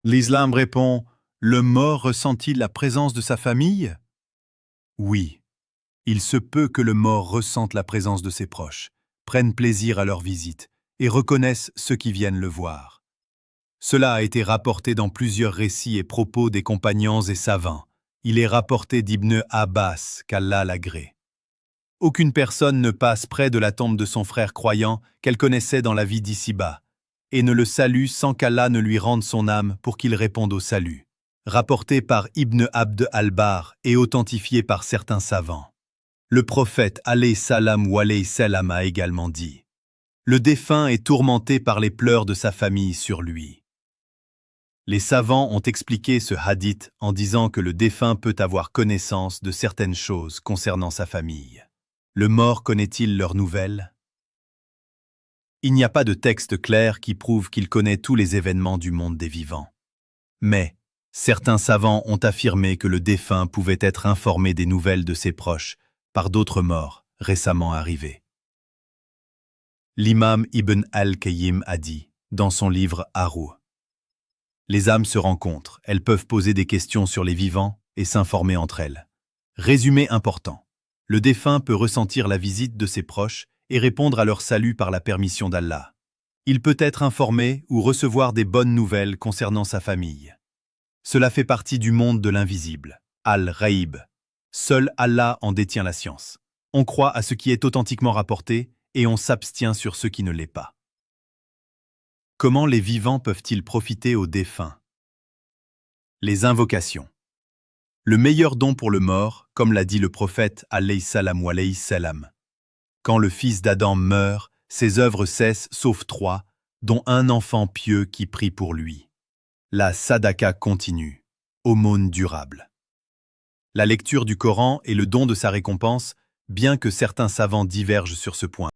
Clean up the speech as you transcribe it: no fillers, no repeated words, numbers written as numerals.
L'islam répond, le mort ressent-il la présence de sa famille? Oui, il se peut que le mort ressente la présence de ses proches, prenne plaisir à leur visite et reconnaisse ceux qui viennent le voir. Cela a été rapporté dans plusieurs récits et propos des compagnons et savants. Il est rapporté d'Ibn Abbas, qu'Allah l'agrée. Aucune personne ne passe près de la tombe de son frère croyant qu'elle connaissait dans la vie d'ici-bas, et ne le salue sans qu'Allah ne lui rende son âme pour qu'il réponde au salut. Rapporté par Ibn Abd al-Bar et authentifié par certains savants. Le prophète alayhi salam ou alayhi salam a également dit « Le défunt est tourmenté par les pleurs de sa famille sur lui ». Les savants ont expliqué ce hadith en disant que le défunt peut avoir connaissance de certaines choses concernant sa famille. Le mort connaît-il leurs nouvelles? Il n'y a pas de texte clair qui prouve qu'il connaît tous les événements du monde des vivants. Mais certains savants ont affirmé que le défunt pouvait être informé des nouvelles de ses proches par d'autres morts récemment arrivés. L'imam Ibn al-Qayyim a dit, dans son livre Arou, « Les âmes se rencontrent, elles peuvent poser des questions sur les vivants et s'informer entre elles. Résumé important, le défunt peut ressentir la visite de ses proches et répondre à leur salut par la permission d'Allah. Il peut être informé ou recevoir des bonnes nouvelles concernant sa famille. Cela fait partie du monde de l'invisible, Al-Ghaib. Seul Allah en détient la science. On croit à ce qui est authentiquement rapporté et on s'abstient sur ce qui ne l'est pas. Comment les vivants peuvent-ils profiter aux défunts? Les invocations. Le meilleur don pour le mort, comme l'a dit le prophète alayhi salam ou alayhi salam. Quand le fils d'Adam meurt, ses œuvres cessent sauf 3, dont un enfant pieux qui prie pour lui. La sadaka continue, aumône durable. La lecture du Coran est le don de sa récompense, bien que certains savants divergent sur ce point.